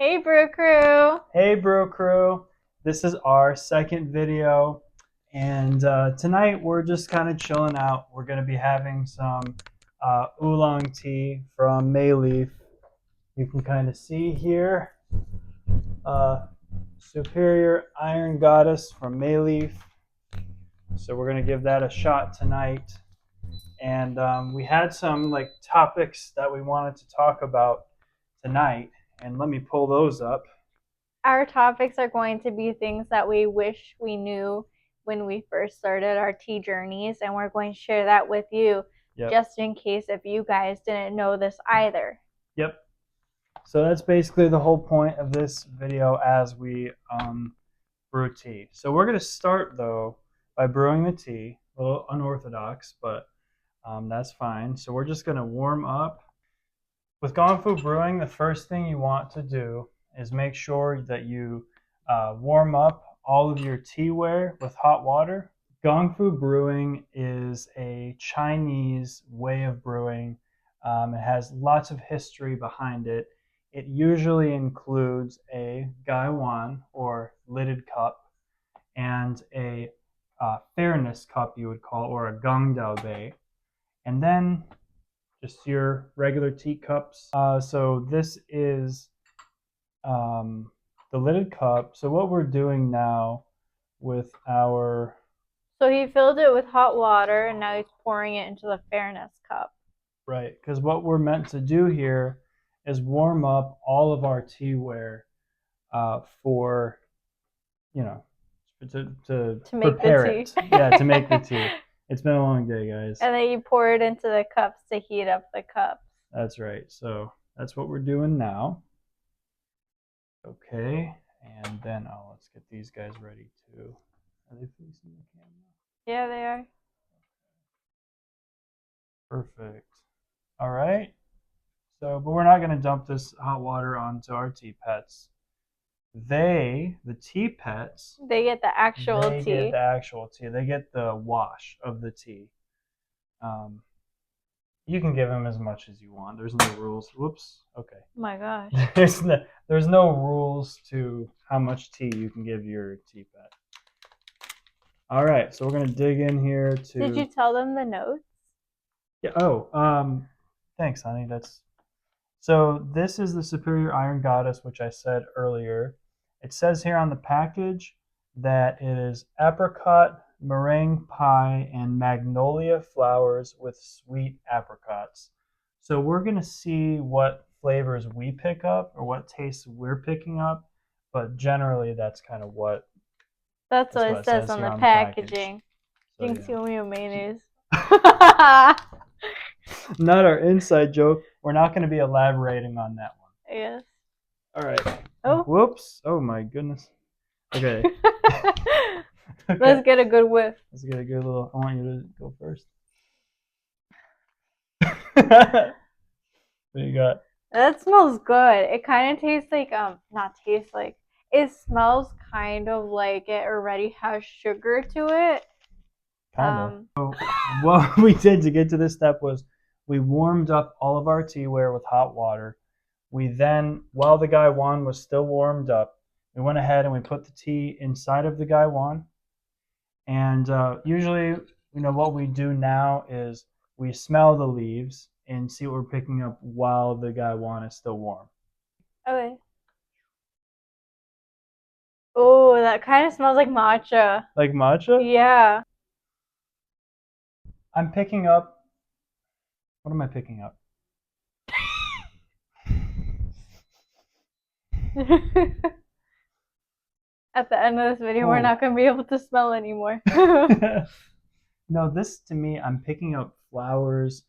Hey, Brew Crew. Hey, Bro Crew. This is our second video, and tonight we're just kind of chilling out. We're going to be having some oolong tea from Mayleaf. You can kind of see here, uh, Superior Iron Goddess from Mayleaf. So we're going to give that a shot tonight. And we had some topics that we wanted to talk about tonight, and let me pull those up. Our topics are going to be things that we wish we knew when we first started our tea journeys, and we're going to share that with you just in case if you guys didn't know this either. Yep. So that's basically the whole point of this video as we brew tea. So we're going to start, though, by brewing the tea. A little unorthodox, but that's fine. So we're just going to warm up. With Gongfu Brewing, the first thing you want to do is make sure that you warm up all of your teaware with hot water. Gongfu Brewing is a Chinese way of brewing. It has lots of history behind it. It usually includes a gaiwan, or lidded cup, and a fairness cup, you would call, or a gangdao bei, and then just your regular teacups. So this is the lidded cup. So what we're doing now with our... So he filled it with hot water, and now he's pouring it into the fairness cup. Right, because what we're meant to do here is warm up all of our teaware for, to prepare it. Yeah, to make the tea. It's been a long day, guys. And then you pour it into the cups to heat up the cups. That's right. So that's what we're doing now. Okay, and then let's get these guys ready too. Are they facing the camera? Yeah, they are. Perfect. All right. So, but we're not going to dump this hot water onto our tea pets. The tea pets, they get the actual tea. They get the actual tea. They get the wash of the tea. You can give them as much as you want. There's no rules. Whoops. Okay. Oh my gosh. There's no rules to how much tea you can give your tea pet. All right, so we're gonna dig in here to... Did you tell them the notes? Yeah. Oh, thanks, honey. So this is the Superior Iron Goddess, which I said earlier. It says here on the package that it is apricot, meringue pie, and magnolia flowers with sweet apricots. So we're going to see what flavors we pick up or what tastes we're picking up, but generally that's kind of what... That's what it says on the packaging. Jinx, you owe me a mayonnaise. Not our inside joke. We're not going to be elaborating on that one. Yes. All right. Oh. Whoops. Oh my goodness. Okay. Okay. Let's get a good whiff. Let's get a good little... I want you to go first. What do you got? That smells good. It kind of tastes like, not tastes like, it smells kind of like it already has sugar to it. Kind of. So what we did to get to this step was we warmed up all of our teaware with hot water. We then, while the gaiwan was still warmed up, we went ahead and we put the tea inside of the gaiwan. And usually, what we do now is we smell the leaves and see what we're picking up while the gaiwan is still warm. Okay. Oh, that kind of smells like matcha. Like matcha? Yeah. I'm picking up... What am I picking up? At the end of this video, we're not going to be able to smell anymore. No, this to me, I'm picking up flowers.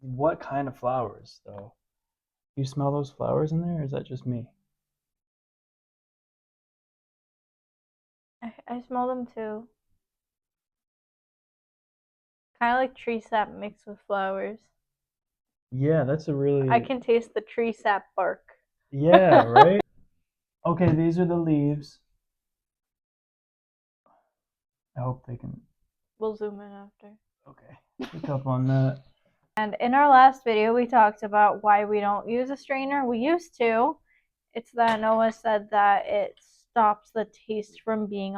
What kind of flowers, though? You smell those flowers in there, or is that just me? I smell them too. Kind of like tree sap mixed with flowers. Yeah, that's a really... I can taste the tree sap bark. Yeah, right? Okay, these are the leaves. I hope they can... We'll zoom in after. Okay, pick up on that. And in our last video, we talked about why we don't use a strainer. We used to. It's that Noah said that it stops the taste from being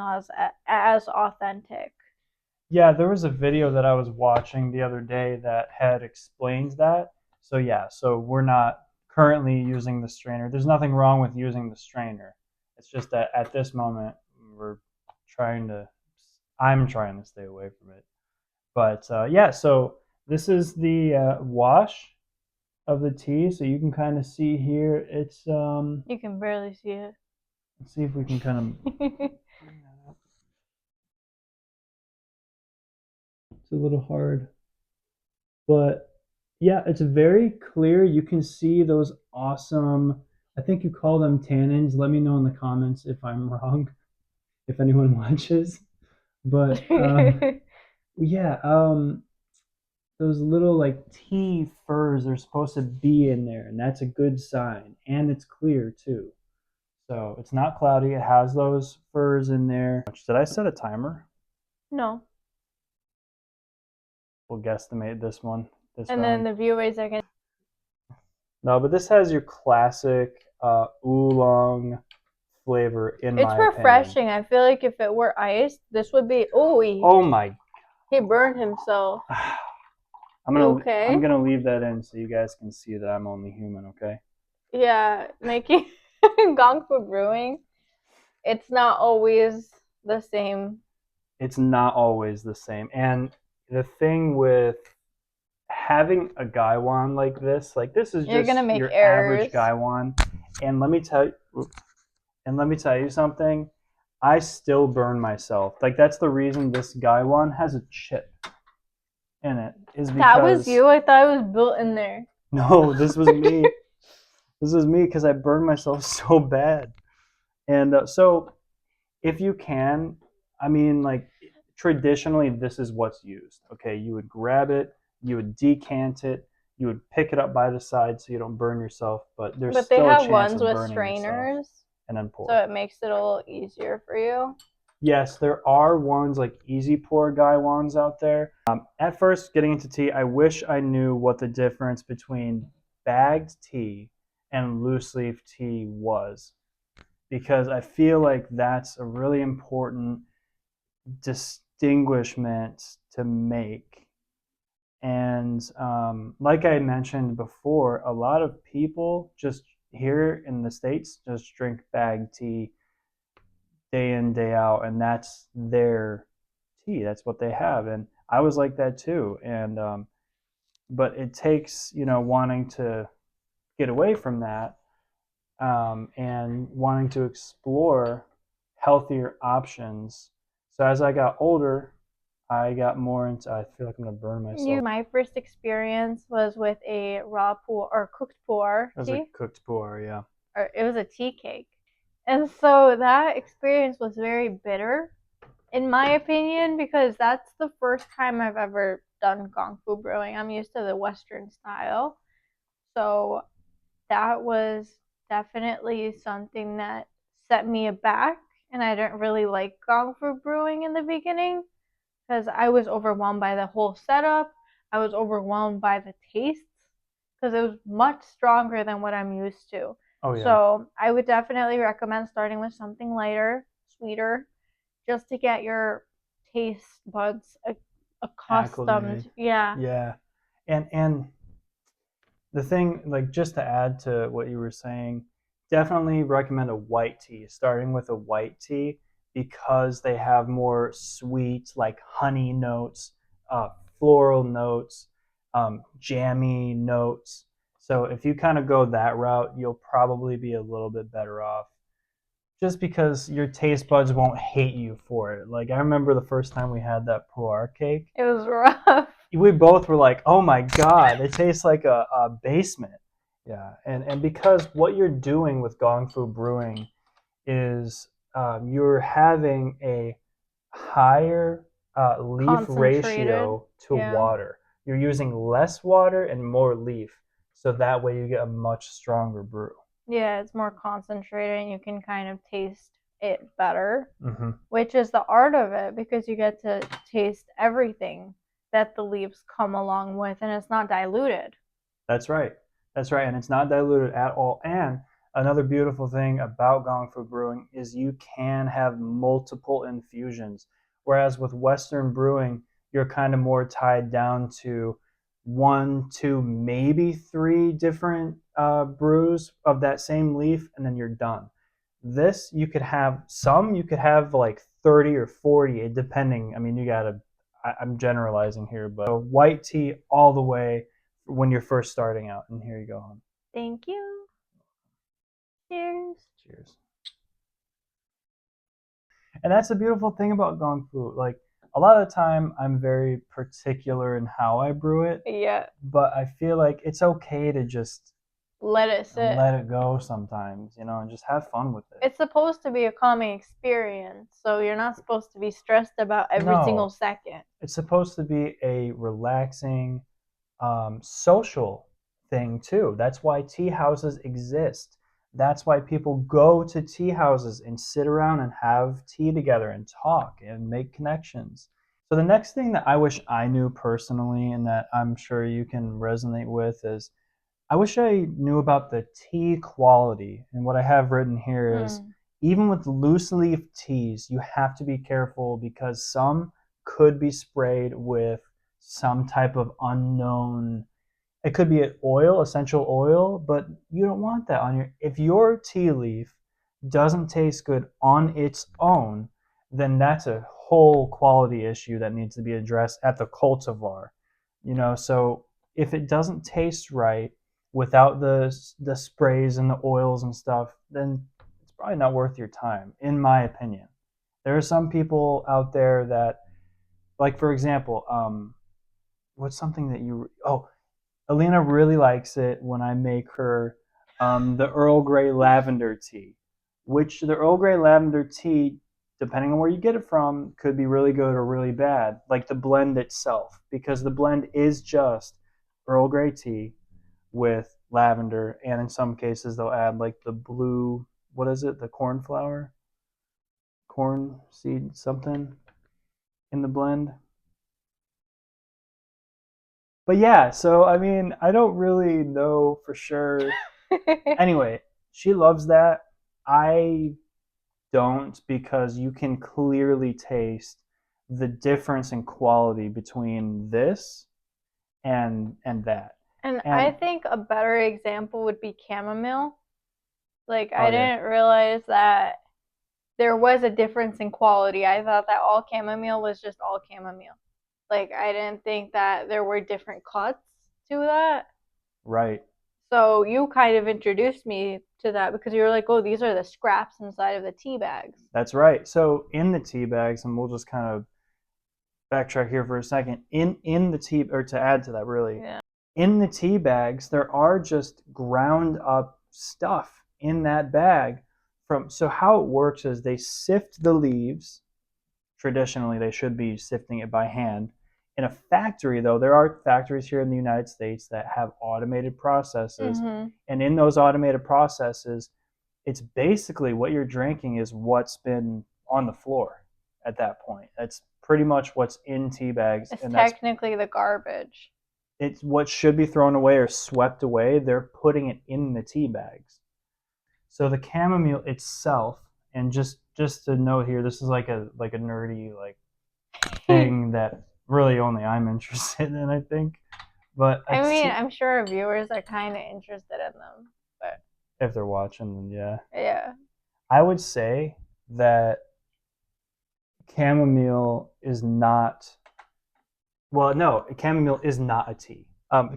as authentic. Yeah, there was a video that I was watching the other day that had explained that. So yeah, so we're not currently using the strainer. There's nothing wrong with using the strainer. It's just that at this moment I'm trying to stay away from it. But yeah, so this is the wash of the tea. So you can kind of see here. It's You can barely see it. Let's see if we can kind of bring that up. It's a little hard, but yeah, it's very clear. You can see those awesome, I think you call them tannins. Let me know in the comments if I'm wrong, if anyone watches. But yeah, those little like tea furs are supposed to be in there, and that's a good sign. And it's clear too. So it's not cloudy. It has those furs in there. Did I set a timer? No. We'll guesstimate this one. And then the viewers are going to... No, but this has your classic oolong flavor in my opinion. It's refreshing. I feel like if it were iced, this would be... Oh my... He burned himself. I'm gonna leave that in so you guys can see that I'm only human, okay? Yeah, making Gong Fu Brewing, it's not always the same. It's not always the same. And the thing with having a gaiwan like this is You're just gonna make your errors. average gaiwan. And let me tell you something. I still burn myself. Like that's the reason this gaiwan has a chip in it. Is because that was you? I thought it was built in there. No, this was me. This is me because I burned myself so bad. And so if you can, I mean, like traditionally, this is what's used. Okay, you would grab it, you would decant it, you would pick it up by the side so you don't burn yourself. But still a chance of burning yourself. But they have ones with strainers, and then pour. So it makes it a little easier for you. Yes, there are ones like easy pour gaiwans out there. At first, getting into tea, I wish I knew what the difference between bagged tea and loose leaf tea was, because I feel like that's a really important distinguishment to make. And like I mentioned before, a lot of people just here in the States just drink bagged tea day in, day out, and that's their tea. That's what they have. And I was like that too. And but it takes, wanting to get away from that and wanting to explore healthier options. So as I got older, I got more into, I feel like I'm going to burn myself. My first experience was with a raw pour or cooked pour tea. It was a cooked pour, yeah. Or it was a tea cake. And so that experience was very bitter, in my opinion, because that's the first time I've ever done Gong Fu brewing. I'm used to the Western style. So that was definitely something that set me aback. And I didn't really like Gong Fu brewing in the beginning because I was overwhelmed by the whole setup. I was overwhelmed by the tastes because it was much stronger than what I'm used to. Oh, yeah. So I would definitely recommend starting with something lighter, sweeter, just to get your taste buds accustomed. Acclimated. Yeah. Yeah. And the thing, like, just to add to what you were saying, definitely recommend a white tea, starting with a white tea, because they have more sweet, like honey notes, floral notes, jammy notes. So if you kind of go that route, you'll probably be a little bit better off, just because your taste buds won't hate you for it. Like I remember the first time we had that pu'er cake. It was rough. We both were like, oh my God, it tastes like a basement. Yeah, and because what you're doing with Gong Fu Brewing is you're having a higher leaf ratio to water. You're using less water and more leaf, so that way you get a much stronger brew. Yeah, it's more concentrated and you can kind of taste it better, which is the art of it, because you get to taste everything. that the leaves come along with, and it's not diluted. That's right. That's right. And it's not diluted at all. And another beautiful thing about Gong Fu brewing is you can have multiple infusions. Whereas with Western brewing, you're kind of more tied down to 1, 2, maybe 3 different brews of that same leaf, and then you're done. This, you could have some, you could have like 30 or 40, depending. I mean, you gotta, I'm generalizing here, but white tea all the way when you're first starting out. And here you go, hon. Thank you. Cheers. Cheers. And that's the beautiful thing about Gong Fu. Like, a lot of the time, I'm very particular in how I brew it. Yeah. But I feel like it's okay to just let it sit. Let it go sometimes, and just have fun with it. It's supposed to be a calming experience, so you're not supposed to be stressed about every single second. It's supposed to be a relaxing, social thing too. That's why tea houses exist. That's why people go to tea houses and sit around and have tea together and talk and make connections. So the next thing that I wish I knew personally, and that I'm sure you can resonate with, is I wish I knew about the tea quality. And what I have written here is, even with loose leaf teas, you have to be careful because some could be sprayed with some type of unknown, it could be an oil, essential oil, but you don't want that on your, if your tea leaf doesn't taste good on its own, then that's a whole quality issue that needs to be addressed at the cultivar. So if it doesn't taste right without the sprays and the oils and stuff, then it's probably not worth your time, in my opinion. There are some people out there that, like, for example, what's something that Alina really likes it when I make her the Earl Grey lavender tea, which the Earl Grey lavender tea, depending on where you get it from, could be really good or really bad, like the blend itself, because the blend is just Earl Grey tea with lavender, and in some cases they'll add like the blue, what is it, the corn seed something in the blend. But yeah, so I mean, I don't really know for sure. Anyway, she loves that. I don't, because you can clearly taste the difference in quality between this and that. And I think a better example would be chamomile. Like, I didn't realize that there was a difference in quality. I thought that all chamomile was just all chamomile. Like, I didn't think that there were different cuts to that. Right. So you kind of introduced me to that because you were like, oh, these are the scraps inside of the tea bags. That's right. So in the tea bags, and we'll just kind of backtrack here for a second, in the tea, or to add to that really, in the tea bags, there are just ground up stuff in that bag. So how it works is they sift the leaves. Traditionally, they should be sifting it by hand. In a factory, though, there are factories here in the United States that have automated processes. And in those automated processes, it's basically what you're drinking is what's been on the floor at that point. That's pretty much what's in tea bags. It's technically the garbage. It's what should be thrown away or swept away. They're putting it in the tea bags. So the chamomile itself, and just to note here, this is like a nerdy thing that really only I'm interested in, I think. But I mean, I'm sure our viewers are kind of interested in them, but if they're watching, then yeah. Yeah. I would say that chamomile is not. Well, no, chamomile is not a tea.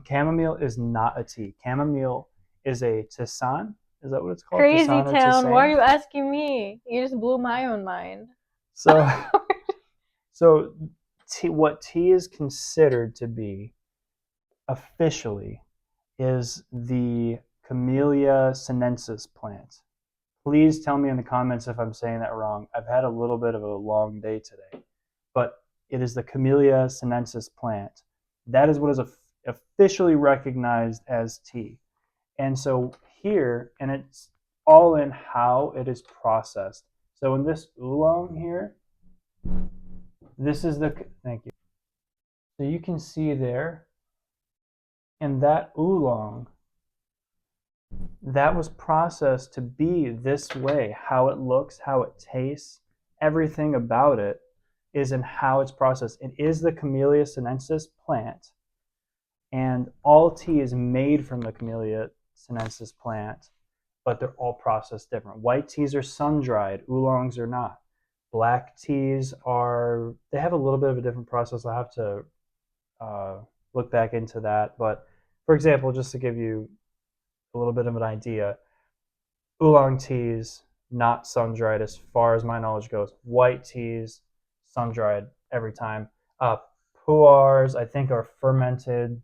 Chamomile is not a tea. Chamomile is a tisane. Is that what it's called? Crazy town. Why are you asking me? You just blew my own mind. So what tea is considered to be officially is the Camellia sinensis plant. Please tell me in the comments if I'm saying that wrong. I've had a little bit of a long day today. But it is the Camellia sinensis plant. That is what is officially recognized as tea. And so here, and it's all in how it is processed. So in this oolong here, this is the, thank you. So you can see there, and that oolong, that was processed to be this way. How it looks, how it tastes, everything about it is in how it's processed. It is the Camellia sinensis plant, and all tea is made from the Camellia sinensis plant, but they're all processed different. White teas are sun-dried, oolongs are not. Black teas are, they have a little bit of a different process. I'll have to look back into that. But for example, just to give you a little bit of an idea, oolong teas, not sun-dried as far as my knowledge goes. White teas, sun-dried every time. Pu'ers, I think, are fermented.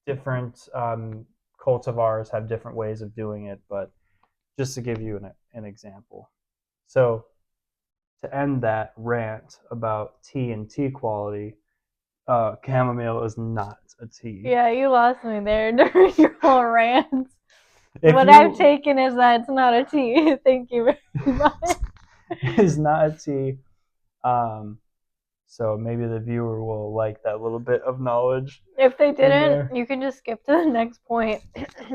Different cultivars have different ways of doing it, but just to give you an example. So to end that rant about tea and tea quality, chamomile is not a tea. Yeah, you lost me there during your whole rant. What I've taken is that it's not a tea. Thank you very much. It's not a tea. So maybe the viewer will like that little bit of knowledge. If they didn't, you can just skip to the next point.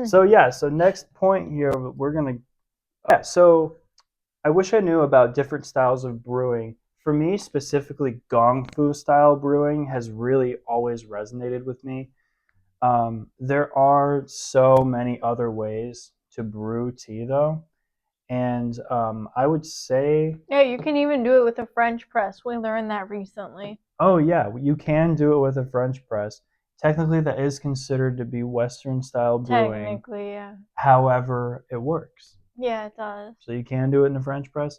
So next point here, we're gonna. Yeah, so I wish I knew about different styles of brewing. For me, specifically, Gong Fu style brewing has really always resonated with me. There are so many other ways to brew tea, though. And I would say... Yeah, you can even do it with a French press. We learned that recently. Oh, yeah, you can do it with a French press. Technically, that is considered to be Western-style brewing. Technically, yeah. However, it works. Yeah, it does. So you can do it in a French press.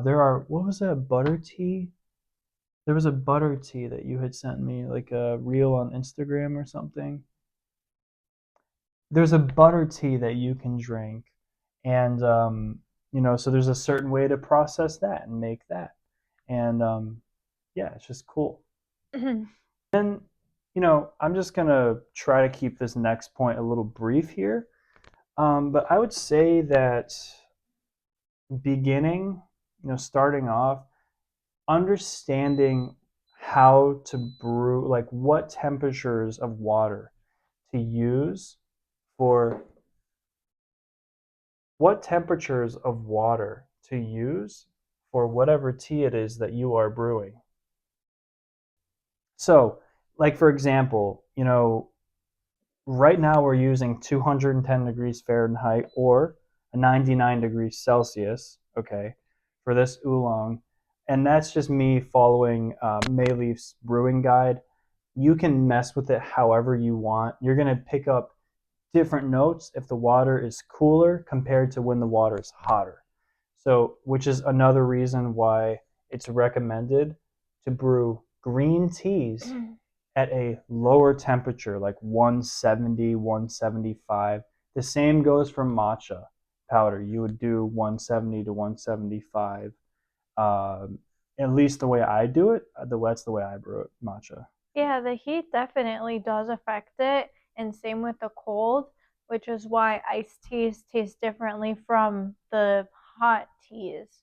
There are... What was that? Butter tea? There was a butter tea that you had sent me, like a reel on Instagram or something. There's a butter tea that you can drink. And, so there's a certain way to process that and make that. And, yeah, it's just cool. And, I'm just going to try to keep this next point a little brief here. But I would say that starting off, understanding how to brew, like what temperatures of water to use for whatever tea it is that you are brewing. So, like for example, right now we're using 210 degrees Fahrenheit or 99 degrees Celsius, okay, for this oolong. And that's just me following Mayleaf's brewing guide. You can mess with it however you want. You're going to pick up different notes if the water is cooler compared to when the water is hotter. So, which is another reason why it's recommended to brew green teas at a lower temperature, like 170, 175. The same goes for matcha powder. You would do 170 to 175. At least the way I do it, that's the way I brew it, matcha. Yeah, the heat definitely does affect it, and same with the cold, which is why iced teas taste differently from the hot teas.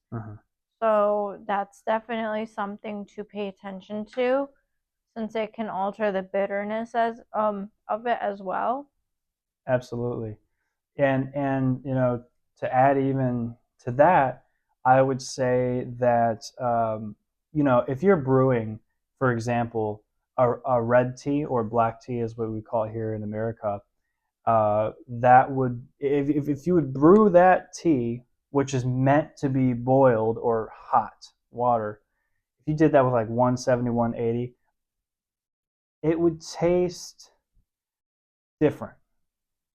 So that's definitely something to pay attention to, since it can alter the bitterness of it as well. Absolutely. And to add even to that, I would say that if you're brewing, for example, a red tea or black tea is what we call it here in America, that would, if you would brew that tea, which is meant to be boiled or hot water, if you did that with like 170, 180, it would taste different.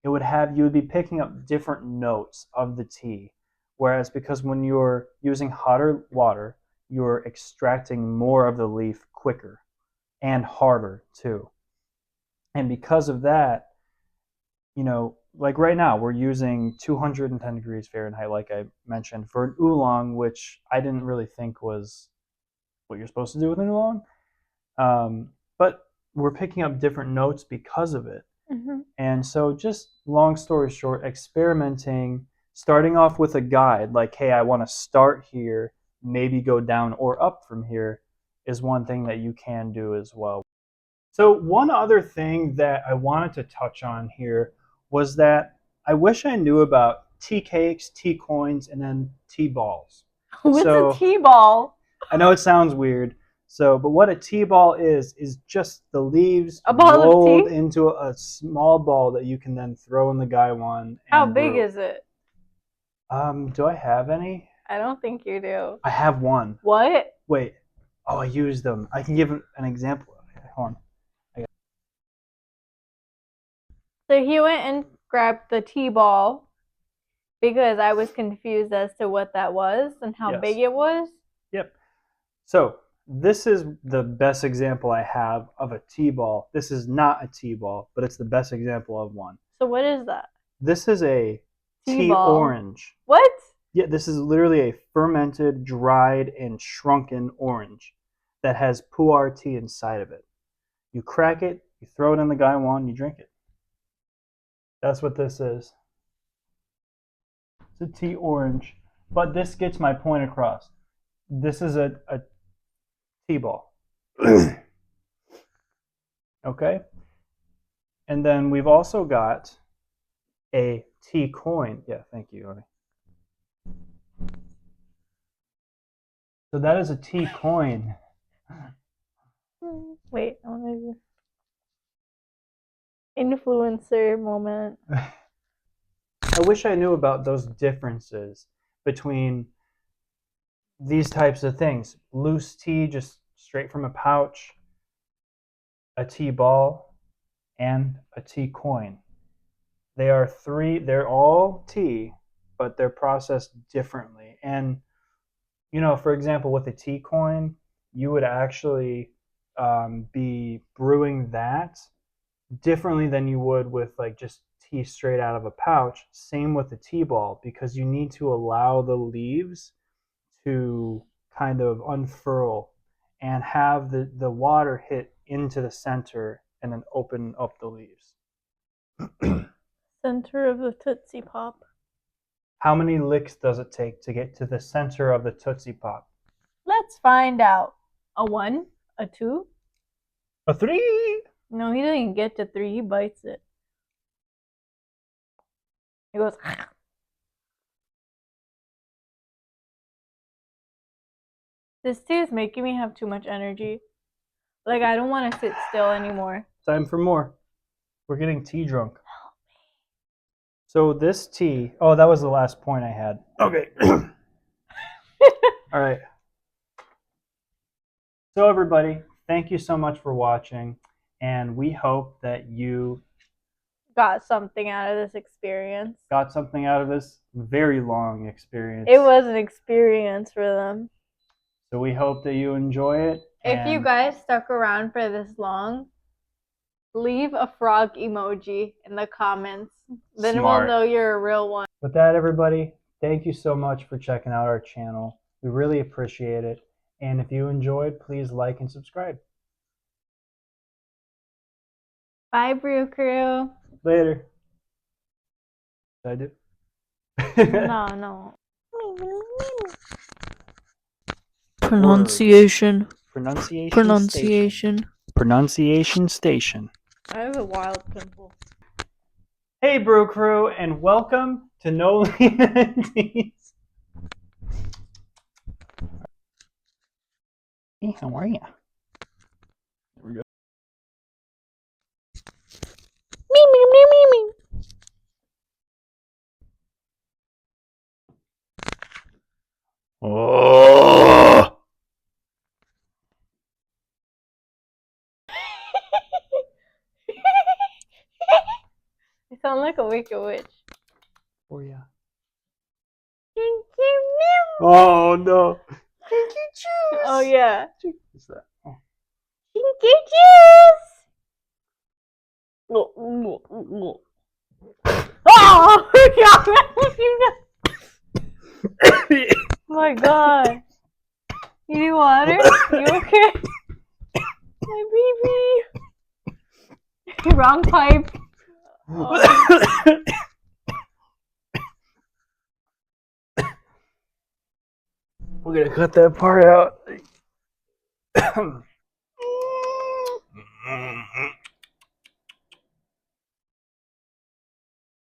You would be picking up different notes of the tea. Whereas because when you're using hotter water, you're extracting more of the leaf quicker and harder too. And because of that, like right now, we're using 210 degrees Fahrenheit, like I mentioned, for an oolong, which I didn't really think was what you're supposed to do with an oolong. But we're picking up different notes because of it. And so just long story short, experimenting, starting off with a guide, like, hey, I want to start here, maybe go down or up from here, is one thing that you can do as well. So one other thing that I wanted to touch on here was that I wish I knew about tea cakes, tea coins, and then tea balls. What's a tea ball? I know it sounds weird. But what a tea ball is just the leaves rolled into a small ball that you can then throw in the gaiwan. How big is it? Do I have any? I don't think you do. I have one. What? Wait. Oh, I used them. I can give an example. Hold on. So he went and grabbed the tea ball because I was confused as to what that was and how big it was. Yep. So this is the best example I have of a tea ball. This is not a tea ball, but it's the best example of one. So what is that? This is a tea orange. What? Yeah, this is literally a fermented, dried, and shrunken orange that has pu'er tea inside of it. You crack it, you throw it in the gaiwan, you drink it. That's what this is. It's a tea orange. But this gets my point across. This is a tea ball. Okay? And then we've also got a tea coin. Yeah, thank you, Ari. So that is a tea coin. Wait, I want to influencer moment. I wish I knew about those differences between these types of things. Loose tea, just straight from a pouch, a tea ball, and a tea coin. They're all tea, but they're processed differently. And, for example, with a tea coin, you would actually be brewing that differently than you would with like just tea straight out of a pouch. Same with the tea ball, because you need to allow the leaves to kind of unfurl and have the water hit into the center and then open up the leaves. Center of the Tootsie Pop. How many licks does it take to get to the center of the Tootsie Pop? Let's find out. A 1? A 2? A 3? No, he doesn't get to 3. He bites it. He goes. This tea is making me have too much energy. Like, I don't want to sit still anymore. Time for more. We're getting tea drunk. Help me. So this tea... Oh, that was the last point I had. Okay. All right. So everybody, thank you so much for watching. And we hope that you... got something out of this experience. Got something out of this very long experience. It was an experience for them. So we hope that you enjoy it. If you guys stuck around for this long, leave a frog emoji in the comments. Then we'll know you're a real one. With that, everybody, thank you so much for checking out our channel. We really appreciate it. And if you enjoyed, please like and subscribe. Bye, Brew Crew. Later. Did I do? No. Pronunciation. Pronunciation station. I have a wild pimple. Hey, Brew Crew, and welcome to Knolina Teas. Hey, how are ya? There we go. Me. Oh! You sound like a Wicked Witch. Oh, yeah. Oh, no. Oh, yeah. What's that? Oh. Kinky juice! Oh my god. You need water? You okay? My baby. Wrong pipe. Oh. We're gonna cut that part out.